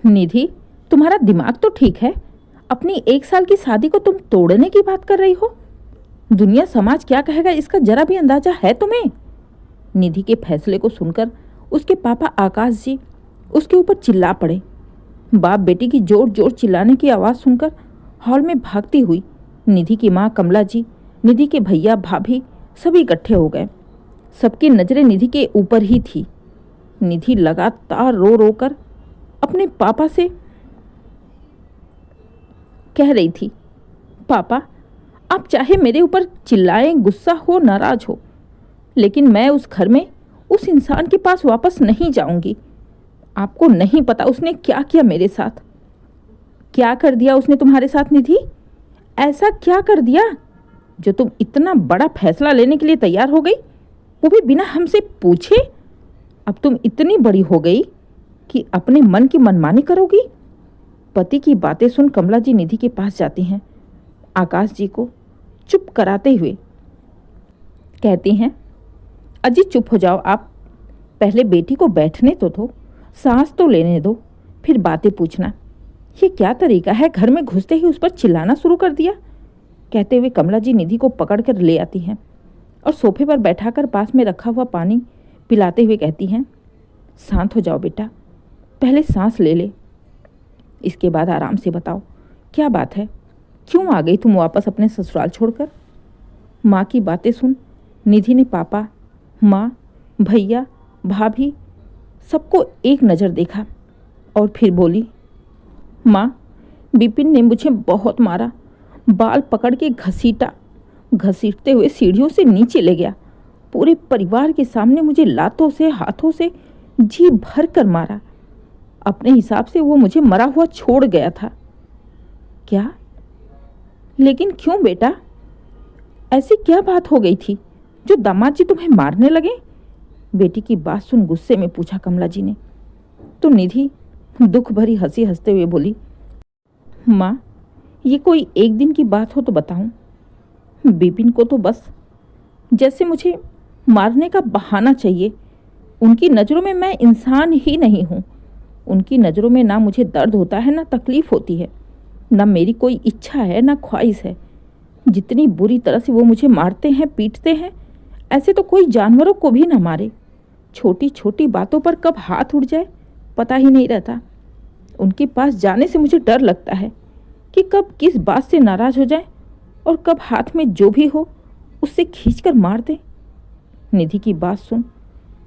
निधि, तुम्हारा दिमाग तो ठीक है। अपनी 1 साल की शादी को तुम तोड़ने की बात कर रही हो। दुनिया समाज क्या कहेगा इसका जरा भी अंदाजा है तुम्हें? निधि के फैसले को सुनकर उसके पापा आकाश जी उसके ऊपर चिल्ला पड़े। बाप बेटी की जोर जोर चिल्लाने की आवाज़ सुनकर हॉल में भागती हुई निधि की माँ कमला जी, निधि के भैया भाभी सभी इकट्ठे हो गए। सबकी नज़रें निधि के ऊपर ही थी। निधि लगातार रो रो कर अपने पापा से कह रही थी, पापा आप चाहे मेरे ऊपर चिल्लाएं, गुस्सा हो, नाराज हो, लेकिन मैं उस घर में उस इंसान के पास वापस नहीं जाऊंगी। आपको नहीं पता उसने क्या किया मेरे साथ। क्या कर दिया उसने तुम्हारे साथ निधि? ऐसा क्या कर दिया जो तुम इतना बड़ा फैसला लेने के लिए तैयार हो गई, वो भी बिना हमसे पूछे? अब तुम इतनी बड़ी हो गई कि अपने मन की मनमानी करोगी। पति की बातें सुन कमला जी निधि के पास जाती हैं। आकाश जी को चुप कराते हुए कहती हैं, अजी चुप हो जाओ आप। पहले बेटी को बैठने तो दो, सांस तो लेने दो, फिर बातें पूछना। ये क्या तरीका है? घर में घुसते ही उस पर चिल्लाना शुरू कर दिया। कहते हुए कमला जी निधि को पकड़ कर ले आती हैं और सोफे पर बैठाकर पास में रखा हुआ पानी पिलाते हुए कहती हैं, शांत हो जाओ बेटा, पहले सांस ले ले, इसके बाद आराम से बताओ क्या बात है, क्यों आ गई तुम वापस अपने ससुराल छोड़कर? माँ की बातें सुन निधि ने पापा, माँ, भैया, भाभी सबको एक नज़र देखा और फिर बोली, माँ, बिपिन ने मुझे बहुत मारा, बाल पकड़ के घसीटते हुए सीढ़ियों से नीचे ले गया। पूरे परिवार के सामने मुझे लातों से, हाथों से जी भर कर मारा। अपने हिसाब से वो मुझे मरा हुआ छोड़ गया था। क्या? लेकिन क्यों बेटा? ऐसी क्या बात हो गई थी जो दामाद जी तुम्हें मारने लगे? बेटी की बात सुन गुस्से में पूछा कमला जी ने। तो निधि दुख भरी हंसी हंसते हुए बोली, माँ, ये कोई एक दिन की बात हो तो बताऊं। बिपिन को तो बस जैसे मुझे मारने का बहाना चाहिए। उनकी नज़रों में मैं इंसान ही नहीं हूँ। उनकी नज़रों में ना मुझे दर्द होता है, ना तकलीफ़ होती है, ना मेरी कोई इच्छा है, ना ख्वाहिश है। जितनी बुरी तरह से वो मुझे मारते हैं, पीटते हैं, ऐसे तो कोई जानवरों को भी ना मारे। छोटी छोटी बातों पर कब हाथ उड़ जाए पता ही नहीं रहता। उनके पास जाने से मुझे डर लगता है कि कब किस बात से नाराज़ हो जाए और कब हाथ में जो भी हो उससे खींचकर मार दे। निधि की बात सुन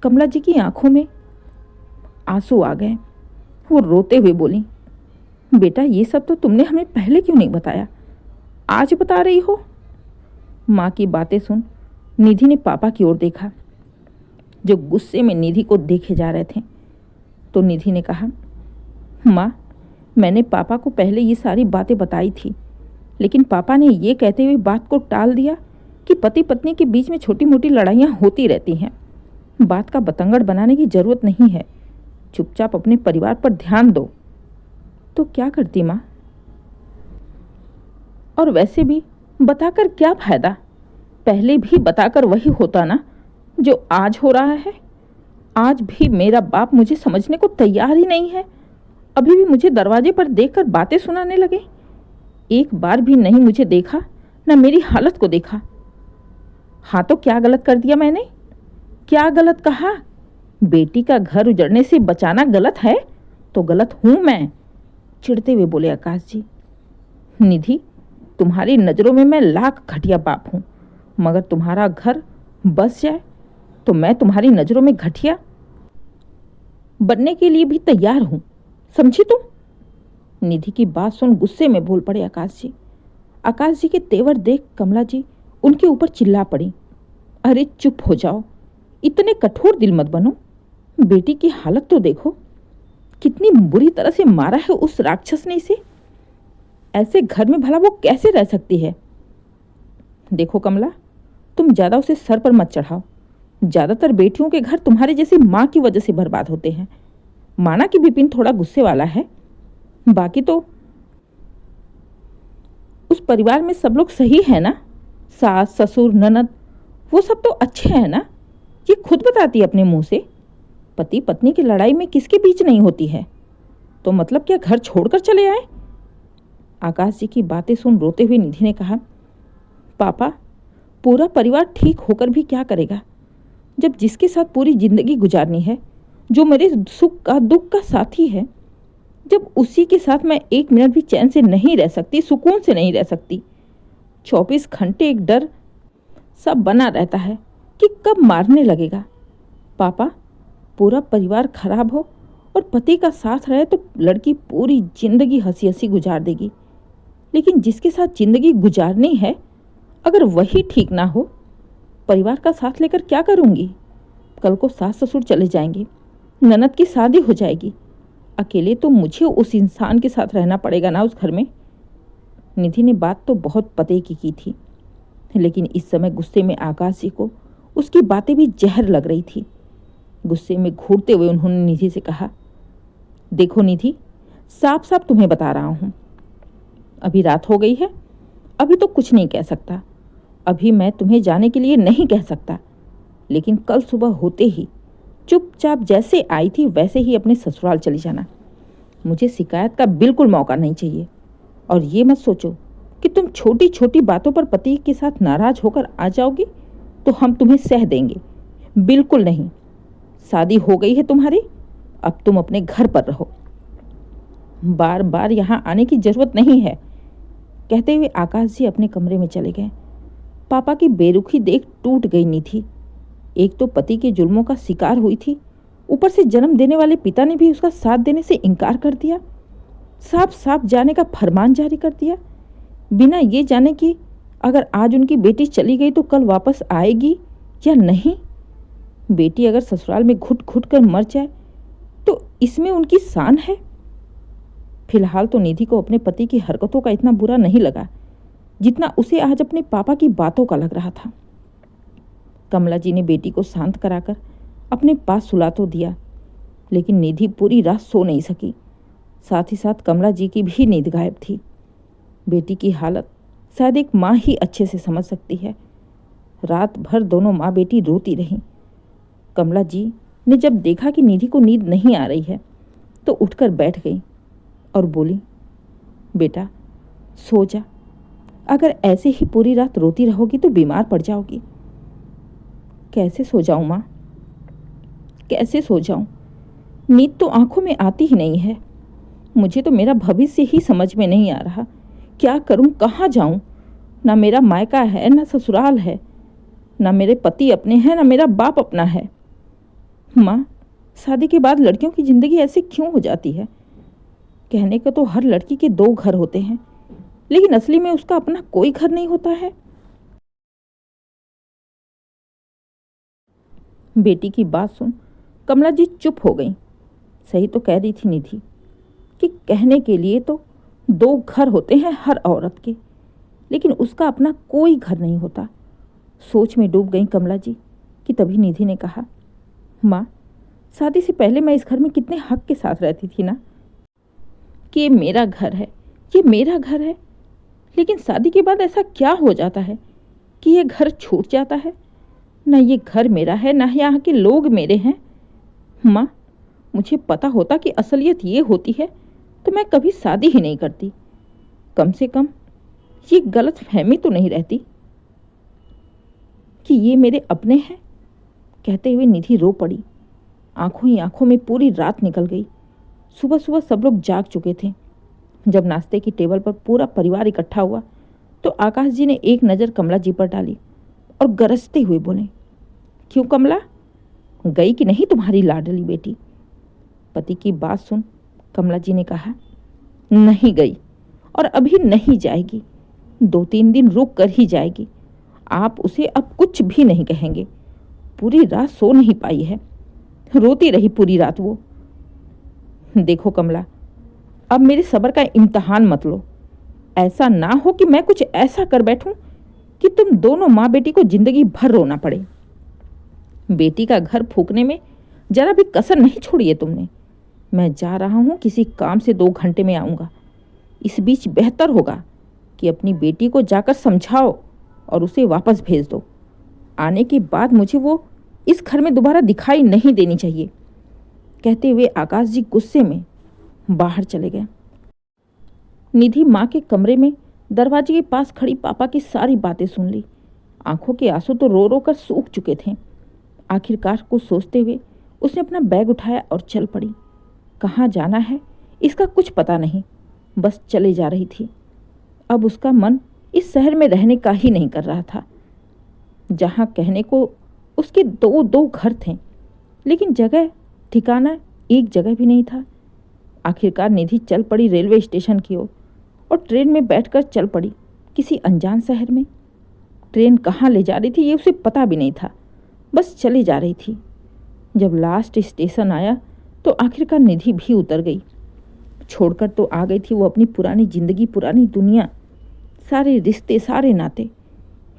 कमला जी की आंखों में आंसू आ गए। वो रोते हुए बोली, बेटा ये सब तो तुमने हमें पहले क्यों नहीं बताया, आज बता रही हो? माँ की बातें सुन निधि ने पापा की ओर देखा जो गुस्से में निधि को देखे जा रहे थे। तो निधि ने कहा, माँ, मैंने पापा को पहले ये सारी बातें बताई थी, लेकिन पापा ने ये कहते हुए बात को टाल दिया कि पति पत्नी के बीच में छोटी मोटी लड़ाइयाँ होती रहती हैं। बात का बतंगड़ बनाने की ज़रूरत नहीं है। चुपचाप अपने परिवार पर ध्यान दो। तो क्या करती माँ? और वैसे भी बताकर क्या फ़ायदा? पहले भी बताकर वही होता ना जो आज हो रहा है। आज भी मेरा बाप मुझे समझने को तैयार ही नहीं है। अभी भी मुझे दरवाजे पर देखकर बातें सुनाने लगे। एक बार भी नहीं मुझे देखा, न मेरी हालत को देखा। हाँ तो क्या गलत कर दिया मैंने? क्या गलत कहा? बेटी का घर उजड़ने से बचाना गलत है तो गलत हूं मैं, चिढ़ते हुए बोले आकाश जी। निधि, तुम्हारी नज़रों में मैं लाख घटिया बाप हूं, मगर तुम्हारा घर बस जाए तो मैं तुम्हारी नज़रों में घटिया बनने के लिए भी तैयार हूं, समझी तुम? निधि की बात सुन गुस्से में बोल पड़े आकाश जी। आकाश जी के तेवर देख कमला जी उनके ऊपर चिल्ला पड़ी, अरे चुप हो जाओ, इतने कठोर दिल मत बनो। बेटी की हालत तो देखो, कितनी बुरी तरह से मारा है उस राक्षस ने इसे। ऐसे घर में भला वो कैसे रह सकती है? देखो कमला, तुम ज़्यादा उसे सर पर मत चढ़ाओ। ज़्यादातर बेटियों के घर तुम्हारे जैसी माँ की वजह से बर्बाद होते हैं। माना कि बिपिन थोड़ा गुस्से वाला है, बाकी तो उस परिवार में सब लोग सही है ना। सास, ससुर, ननद, वो सब तो अच्छे हैं ना। ये खुद बताती है अपने मुंह से। पति पत्नी की लड़ाई में किसके बीच नहीं होती है। तो मतलब क्या घर छोड़कर चले आए? आकाश जी की बातें सुन रोते हुए निधि ने कहा, पापा, पूरा परिवार ठीक होकर भी क्या करेगा, जब जिसके साथ पूरी जिंदगी गुजारनी है, जो मेरे सुख का दुख का साथी है, जब उसी के साथ मैं एक मिनट भी चैन से नहीं रह सकती, सुकून से नहीं रह सकती। 24 घंटे एक डर सब बना रहता है कि कब मारने लगेगा। पापा, पूरा परिवार खराब हो और पति का साथ रहे तो लड़की पूरी जिंदगी हंसी हंसी गुजार देगी, लेकिन जिसके साथ जिंदगी गुजारनी है अगर वही ठीक ना हो, परिवार का साथ लेकर क्या करूंगी? कल को सास ससुर चले जाएंगे, ननद की शादी हो जाएगी, अकेले तो मुझे उस इंसान के साथ रहना पड़ेगा ना उस घर में। निधि ने बात तो बहुत पते की थी, लेकिन इस समय गुस्से में आकाश जी को उसकी बातें भी जहर लग रही थी। गुस्से में घूरते हुए उन्होंने निधि से कहा, देखो निधि, साफ साफ तुम्हें बता रहा हूं, अभी रात हो गई है, अभी तो कुछ नहीं कह सकता, अभी मैं तुम्हें जाने के लिए नहीं कह सकता, लेकिन कल सुबह होते ही चुपचाप जैसे आई थी वैसे ही अपने ससुराल चली जाना। मुझे शिकायत का बिल्कुल मौका नहीं चाहिए। और ये मत सोचो कि तुम छोटी छोटी बातों पर पति के साथ नाराज होकर आ जाओगी तो हम तुम्हें सह देंगे, बिल्कुल नहीं। शादी हो गई है तुम्हारी, अब तुम अपने घर पर रहो, बार बार यहाँ आने की जरूरत नहीं है। कहते हुए आकाश जी अपने कमरे में चले गए। पापा की बेरुखी देख टूट गई निधि। एक तो पति के जुल्मों का शिकार हुई थी, ऊपर से जन्म देने वाले पिता ने भी उसका साथ देने से इनकार कर दिया, साफ साफ जाने का फरमान जारी कर दिया, बिना ये जाने कि अगर आज उनकी बेटी चली गई तो कल वापस आएगी या नहीं। बेटी अगर ससुराल में घुट घुट कर मर जाए तो इसमें उनकी शान है। फिलहाल तो निधि को अपने पति की हरकतों का इतना बुरा नहीं लगा जितना उसे आज अपने पापा की बातों का लग रहा था। कमला जी ने बेटी को शांत कराकर अपने पास सुला तो दिया, लेकिन निधि पूरी रात सो नहीं सकी। साथ ही साथ कमला जी की भी नींद गायब थी। बेटी की हालत शायद एक माँ ही अच्छे से समझ सकती है। रात भर दोनों माँ बेटी रोती रहीं। कमला जी ने जब देखा कि निधि को नींद नहीं आ रही है तो उठकर बैठ गई और बोली, बेटा सो जा, अगर ऐसे ही पूरी रात रोती रहोगी तो बीमार पड़ जाओगी। कैसे सो जाऊं माँ, कैसे सो जाऊं? नींद तो आंखों में आती ही नहीं है। मुझे तो मेरा भविष्य ही समझ में नहीं आ रहा। क्या करूं, कहाँ जाऊं? ना मेरा मायका है, ना ससुराल है, ना मेरे पति अपने हैं, ना मेरा बाप अपना है। माँ, शादी के बाद लड़कियों की जिंदगी ऐसे क्यों हो जाती है? कहने को तो हर लड़की के 2 घर होते हैं, लेकिन असली में उसका अपना कोई घर नहीं होता है। बेटी की बात सुन कमला जी चुप हो गई। सही तो कह रही थी निधि कि कहने के लिए तो 2 घर होते हैं हर औरत के, लेकिन उसका अपना कोई घर नहीं होता। सोच में डूब गई कमला जी कि तभी निधि ने कहा, माँ, शादी से पहले मैं इस घर में कितने हक के साथ रहती थी ना, कि ये मेरा घर है, ये मेरा घर है। लेकिन शादी के बाद ऐसा क्या हो जाता है कि ये घर छूट जाता है? ना ये घर मेरा है, ना यहाँ के लोग मेरे हैं। माँ, मुझे पता होता कि असलियत ये होती है तो मैं कभी शादी ही नहीं करती। कम से कम ये गलत फहमी तो नहीं रहती कि ये मेरे अपने हैं। कहते हुए निधि रो पड़ी। आंखों ही आंखों में पूरी रात निकल गई। सुबह सुबह सब लोग जाग चुके थे। जब नाश्ते की टेबल पर पूरा परिवार इकट्ठा हुआ तो आकाश जी ने एक नज़र कमला जी पर डाली और गरजते हुए बोले, क्यों कमला, गई कि नहीं तुम्हारी लाडली बेटी? पति की बात सुन कमला जी ने कहा, नहीं गई और अभी नहीं जाएगी, 2-3 दिन रुक कर ही जाएगी। आप उसे अब कुछ भी नहीं कहेंगे। पूरी रात सो नहीं पाई है, रोती रही पूरी रात वो। देखो कमला, अब मेरे सब्र का इम्तहान मत लो। ऐसा ना हो कि मैं कुछ ऐसा कर बैठूं कि तुम दोनों माँ बेटी को जिंदगी भर रोना पड़े। बेटी का घर फूकने में जरा भी कसर नहीं छोड़ी है तुमने। मैं जा रहा हूँ, किसी काम से 2 घंटे में आऊँगा। इस बीच बेहतर होगा कि अपनी बेटी को जाकर समझाओ और उसे वापस भेज दो। आने के बाद मुझे वो इस घर में दोबारा दिखाई नहीं देनी चाहिए। कहते हुए आकाश जी गुस्से में बाहर चले गए। निधि माँ के कमरे में दरवाजे के पास खड़ी पापा की सारी बातें सुन ली। आंखों के आंसू तो रो रो कर सूख चुके थे। आखिरकार कुछ सोचते हुए उसने अपना बैग उठाया और चल पड़ी। कहाँ जाना है इसका कुछ पता नहीं, बस चले जा रही थी। अब उसका मन इस शहर में रहने का ही नहीं कर रहा था, जहाँ कहने को उसके दो दो घर थे, लेकिन जगह ठिकाना एक जगह भी नहीं था। आखिरकार निधि चल पड़ी रेलवे स्टेशन की ओर और ट्रेन में बैठकर चल पड़ी किसी अनजान शहर में। ट्रेन कहाँ ले जा रही थी ये उसे पता भी नहीं था, बस चली जा रही थी। जब लास्ट स्टेशन आया तो आखिरकार निधि भी उतर गई। छोड़कर तो आ गई थी वो अपनी पुरानी जिंदगी, पुरानी दुनिया, सारे रिश्ते, सारे नाते,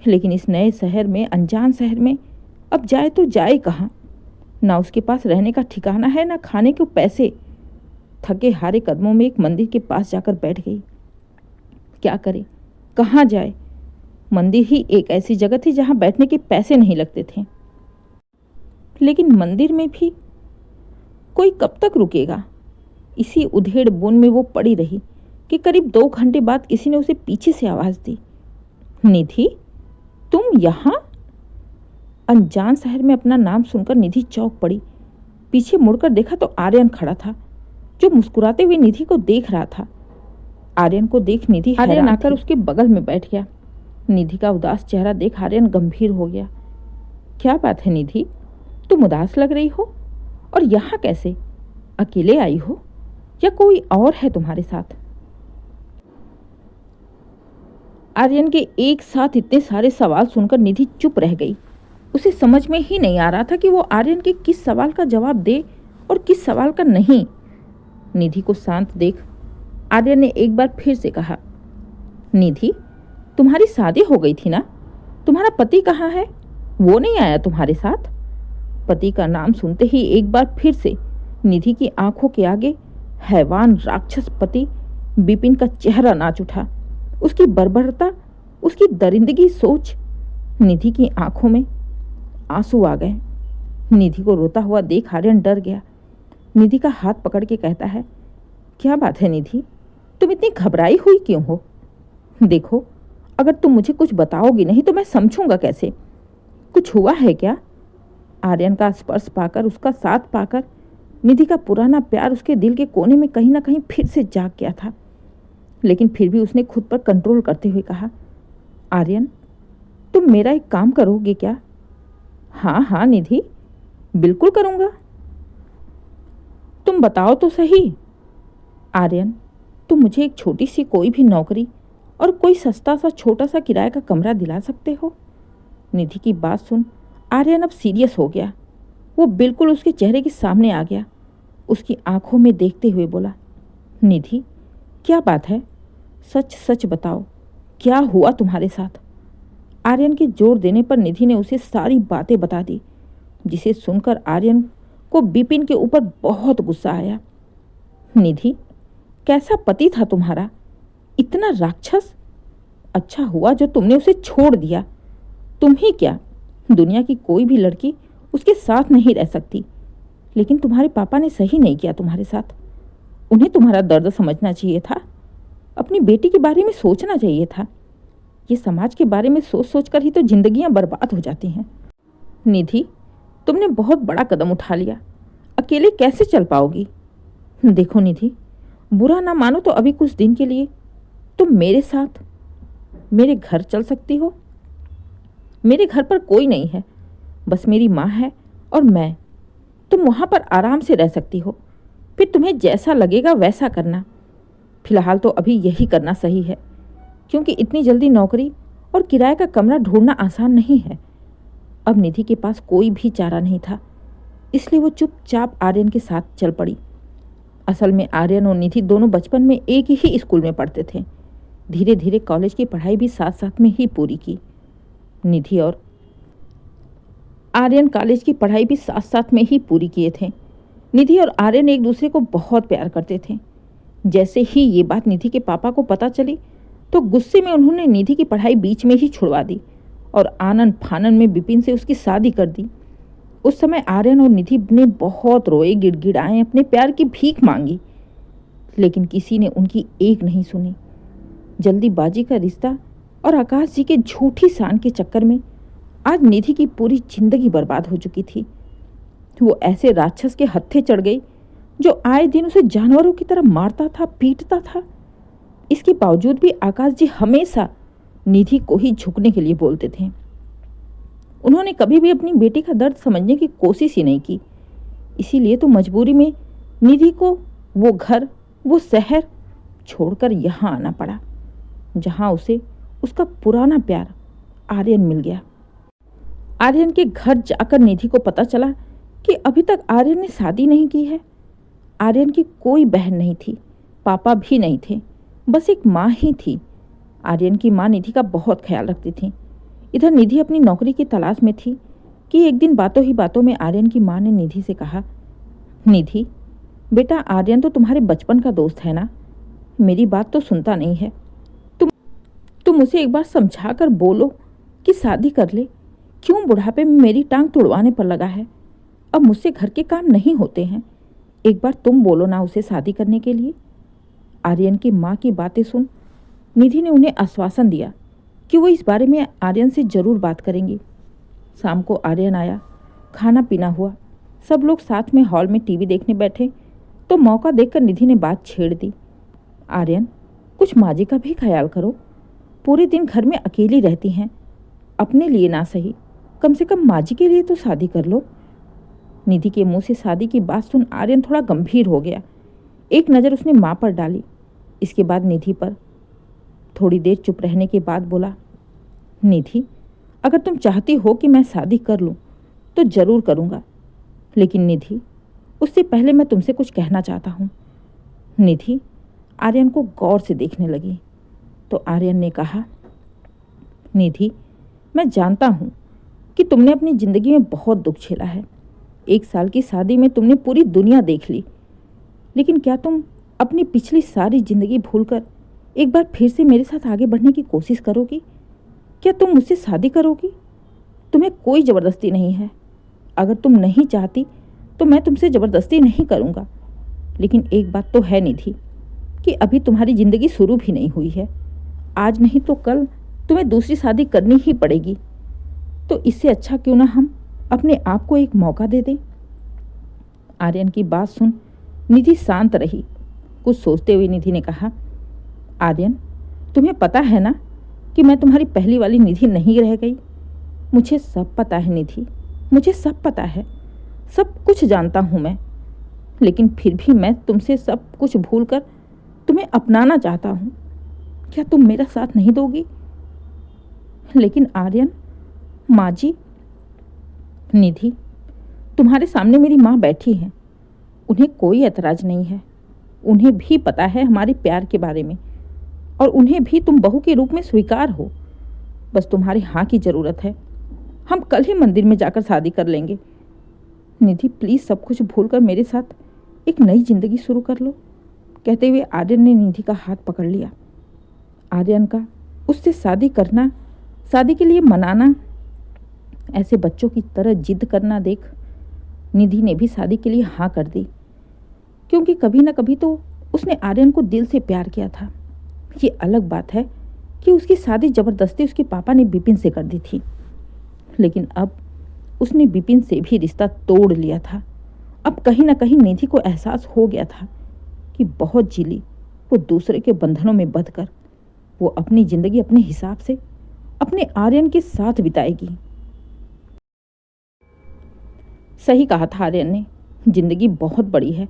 लेकिन इस नए शहर में, अनजान शहर में अब जाए तो जाए कहाँ। ना उसके पास रहने का ठिकाना है, ना खाने के पैसे। थके हारे कदमों में एक मंदिर के पास जाकर बैठ गई। क्या करे, कहाँ जाए? मंदिर ही एक ऐसी जगह थी जहाँ बैठने के पैसे नहीं लगते थे, लेकिन मंदिर में भी कोई कब तक रुकेगा। इसी उधेड़ बुन में वो पड़ी रही कि करीब 2 घंटे बाद किसी ने उसे पीछे से आवाज़ दी, निधि तुम यहाँ? अनजान शहर में अपना नाम सुनकर निधि चौंक पड़ी। पीछे मुड़कर देखा तो आर्यन खड़ा था, जो मुस्कुराते हुए निधि को देख रहा था। आर्यन को देख निधि आर्यन आकर उसके बगल में बैठ गया। निधि का उदास चेहरा देख आर्यन गंभीर हो गया। क्या बात है निधि, तुम उदास लग रही हो? और यहाँ कैसे? अकेले आई हो या कोई और है तुम्हारे साथ? आर्यन के एक साथ इतने सारे सवाल सुनकर निधि चुप रह गई। उसे समझ में ही नहीं आ रहा था कि वो आर्यन के किस सवाल का जवाब दे और किस सवाल का नहीं। निधि को शांत देख आर्यन ने एक बार फिर से कहा, निधि तुम्हारी शादी हो गई थी ना? तुम्हारा पति कहाँ है? वो नहीं आया तुम्हारे साथ? पति का नाम सुनते ही एक बार फिर से निधि की आंखों के आगे हैवान राक्षस पति बिपिन का चेहरा नाच उठा। उसकी बर्बरता, उसकी दरिंदगी सोच निधि की आंखों में आंसू आ गए। निधि को रोता हुआ देख आर्यन डर गया। निधि का हाथ पकड़ के कहता है, क्या बात है निधि, तुम इतनी घबराई हुई क्यों हो? देखो, अगर तुम मुझे कुछ बताओगी नहीं तो मैं समझूंगा कैसे? कुछ हुआ है क्या? आर्यन का स्पर्श पाकर, उसका साथ पाकर निधि का पुराना प्यार उसके दिल के कोने में कहीं ना कहीं फिर से जाग गया था। लेकिन फिर भी उसने खुद पर कंट्रोल करते हुए कहा, आर्यन तुम मेरा एक काम करोगे क्या? हाँ हाँ निधि, बिल्कुल करूँगा। तुम बताओ तो सही। आर्यन तुम मुझे एक छोटी सी कोई भी नौकरी और कोई सस्ता सा छोटा सा किराए का कमरा दिला सकते हो? निधि की बात सुन आर्यन अब सीरियस हो गया। वो बिल्कुल उसके चेहरे के सामने आ गया। उसकी आंखों में देखते हुए बोला, निधि क्या बात है? सच सच बताओ, क्या हुआ तुम्हारे साथ? आर्यन के जोर देने पर निधि ने उसे सारी बातें बता दी, जिसे सुनकर आर्यन को बिपिन के ऊपर बहुत गुस्सा आया। निधि कैसा पति था तुम्हारा, इतना राक्षस? अच्छा हुआ जो तुमने उसे छोड़ दिया। तुम ही क्या, दुनिया की कोई भी लड़की उसके साथ नहीं रह सकती। लेकिन तुम्हारे पापा ने सही नहीं किया तुम्हारे साथ। उन्हें तुम्हारा दर्द समझना चाहिए था, अपनी बेटी के बारे में सोचना चाहिए था। ये समाज के बारे में सोच सोच कर ही तो जिंदगियां बर्बाद हो जाती हैं। निधि तुमने बहुत बड़ा कदम उठा लिया, अकेले कैसे चल पाओगी? देखो निधि, बुरा ना मानो तो अभी कुछ दिन के लिए तुम मेरे साथ मेरे घर चल सकती हो। मेरे घर पर कोई नहीं है, बस मेरी माँ है और मैं। तुम वहाँ पर आराम से रह सकती हो, फिर तुम्हें जैसा लगेगा वैसा करना। फिलहाल तो अभी यही करना सही है, क्योंकि इतनी जल्दी नौकरी और किराए का कमरा ढूंढना आसान नहीं है। अब निधि के पास कोई भी चारा नहीं था, इसलिए वो चुपचाप आर्यन के साथ चल पड़ी। असल में आर्यन और निधि दोनों बचपन में एक ही स्कूल में पढ़ते थे। धीरे धीरे कॉलेज की पढ़ाई भी साथ साथ में ही पूरी की। निधि और आर्यन कॉलेज की पढ़ाई भी साथ साथ में ही पूरी किए थे। निधि और आर्यन एक दूसरे को बहुत प्यार करते थे। जैसे ही ये बात निधि के पापा को पता चली तो गुस्से में उन्होंने निधि की पढ़ाई बीच में ही छुड़वा दी और आनन फानन में बिपिन से उसकी शादी कर दी। उस समय आर्यन और निधि ने बहुत रोए, गिड़गिड़ाए, अपने प्यार की भीख मांगी। लेकिन किसी ने उनकी एक नहीं सुनी। जल्दीबाजी का रिश्ता और आकाश जी के झूठी शान के चक्कर में आज निधि की पूरी जिंदगी बर्बाद हो चुकी थी। वो ऐसे राक्षस के हत्थे चढ़ गई जो आए दिन उसे जानवरों की तरह मारता था, पीटता था। इसके बावजूद भी आकाश जी हमेशा निधि को ही झुकने के लिए बोलते थे। उन्होंने कभी भी अपनी बेटी का दर्द समझने की कोशिश ही नहीं की। इसीलिए तो मजबूरी में निधि को वो घर, वो शहर छोड़कर यहाँ आना पड़ा, जहाँ उसे उसका पुराना प्यार आर्यन मिल गया। आर्यन के घर जाकर निधि को पता चला कि अभी तक आर्यन ने शादी नहीं की है। आर्यन की कोई बहन नहीं थी, पापा भी नहीं थे, बस एक माँ ही थी। आर्यन की माँ निधि का बहुत ख्याल रखती थी। इधर निधि अपनी नौकरी की तलाश में थी कि एक दिन बातों ही बातों में आर्यन की माँ ने निधि से कहा, निधि बेटा, आर्यन तो तुम्हारे बचपन का दोस्त है ना, मेरी बात तो सुनता नहीं है। तुम उसे एक बार समझा कर बोलो कि शादी कर ले। क्यों बुढ़ापे में मेरी टांग तुड़वाने पर लगा है? अब मुझसे घर के काम नहीं होते हैं। एक बार तुम बोलो ना उसे शादी करने के लिए। आर्यन की माँ की बातें सुन निधि ने उन्हें आश्वासन दिया कि वो इस बारे में आर्यन से जरूर बात करेंगी। शाम को आर्यन आया, खाना पीना हुआ, सब लोग साथ में हॉल में टीवी देखने बैठे तो मौका देखकर निधि ने बात छेड़ दी, आर्यन कुछ माँ जी का भी ख्याल करो। पूरे दिन घर में अकेली रहती हैं, अपने लिए ना सही, कम से कम माँ जी के लिए तो शादी कर लो। निधि के मुंह से शादी की बात सुन आर्यन थोड़ा गंभीर हो गया। एक नज़र उसने माँ पर डाली, इसके बाद निधि पर। थोड़ी देर चुप रहने के बाद बोला, निधि अगर तुम चाहती हो कि मैं शादी कर लूँ तो ज़रूर करूँगा, लेकिन निधि उससे पहले मैं तुमसे कुछ कहना चाहता हूँ। निधि आर्यन को गौर से देखने लगी तो आर्यन ने कहा, निधि मैं जानता हूँ कि तुमने अपनी ज़िंदगी में बहुत दुख झेला है। 1 साल की शादी में तुमने पूरी दुनिया देख ली, लेकिन क्या तुम अपनी पिछली सारी ज़िंदगी भूलकर एक बार फिर से मेरे साथ आगे बढ़ने की कोशिश करोगी? क्या तुम मुझसे शादी करोगी? तुम्हें कोई ज़बरदस्ती नहीं है। अगर तुम नहीं चाहती तो मैं तुमसे ज़बरदस्ती नहीं करूँगा, लेकिन एक बात तो है निधि कि अभी तुम्हारी ज़िंदगी शुरू भी नहीं हुई है। आज नहीं तो कल तुम्हें दूसरी शादी करनी ही पड़ेगी। तो इससे अच्छा क्यों ना हम अपने आप को एक मौका दे दें। आर्यन की बात सुन निधि शांत रही। कुछ सोचते हुए निधि ने कहा, आर्यन तुम्हें पता है ना कि मैं तुम्हारी पहली वाली निधि नहीं रह गई। मुझे सब पता है निधि, मुझे सब पता है, सब कुछ जानता हूँ मैं, लेकिन फिर भी मैं तुमसे सब कुछ भूलकर तुम्हें अपनाना चाहता हूँ। क्या तुम मेरा साथ नहीं दोगी? लेकिन आर्यन, माँ जी। निधि तुम्हारे सामने मेरी माँ बैठी है, उन्हें कोई ऐतराज नहीं है। उन्हें भी पता है हमारे प्यार के बारे में, और उन्हें भी तुम बहू के रूप में स्वीकार हो। बस तुम्हारी हाँ की ज़रूरत है। हम कल ही मंदिर में जाकर शादी कर लेंगे। निधि प्लीज़ सब कुछ भूलकर मेरे साथ एक नई जिंदगी शुरू कर लो। कहते हुए आर्यन ने निधि का हाथ पकड़ लिया। आर्यन का उससे शादी करना, शादी के लिए मनाना, ऐसे बच्चों की तरह जिद करना देख निधि ने भी शादी के लिए हाँ कर दी, क्योंकि कभी ना कभी तो उसने आर्यन को दिल से प्यार किया था। ये अलग बात है कि उसकी शादी ज़बरदस्ती उसके पापा ने विपिन से कर दी थी, लेकिन अब उसने विपिन से भी रिश्ता तोड़ लिया था। अब कहीं ना कहीं निधि को एहसास हो गया था कि बहुत जी ली वो दूसरे के बंधनों में बंधकर वो अपनी ज़िंदगी अपने हिसाब से अपने आर्यन के साथ बिताएगी। सही कहा था आर्यन ने, जिंदगी बहुत बड़ी है,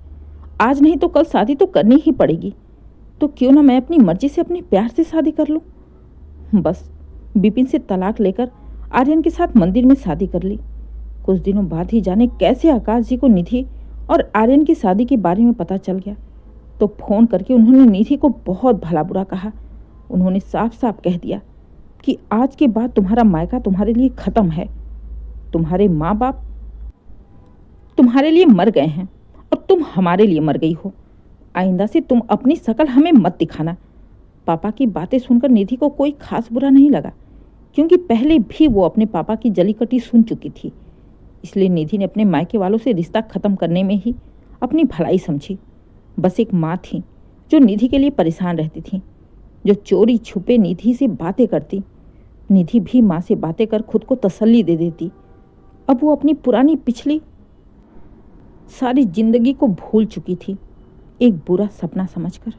आज नहीं तो कल शादी तो करनी ही पड़ेगी। तो क्यों ना मैं अपनी मर्जी से अपने प्यार से शादी कर लूँ। बस विपिन से तलाक लेकर आर्यन के साथ मंदिर में शादी कर ली। कुछ दिनों बाद ही जाने कैसे आकाश जी को निधि और आर्यन की शादी के बारे में पता चल गया, तो फ़ोन करके उन्होंने निधि को बहुत भला बुरा कहा। उन्होंने साफ साफ कह दिया कि आज के बाद तुम्हारा मायका तुम्हारे लिए ख़त्म है। तुम्हारे माँ बाप तुम्हारे लिए मर गए हैं और तुम हमारे लिए मर गई हो। आइंदा से तुम अपनी शक्ल हमें मत दिखाना। पापा की बातें सुनकर निधि को कोई खास बुरा नहीं लगा, क्योंकि पहले भी वो अपने पापा की जली कटी सुन चुकी थी। इसलिए निधि ने अपने मायके वालों से रिश्ता ख़त्म करने में ही अपनी भलाई समझी। बस एक माँ थी जो निधि के लिए परेशान रहती थीं, जो चोरी छुपे निधि से बातें करती। निधि भी माँ से बातें कर खुद को तसल्ली दे देती। अब वो अपनी पुरानी पिछली सारी जिंदगी को भूल चुकी थी, एक बुरा सपना समझकर।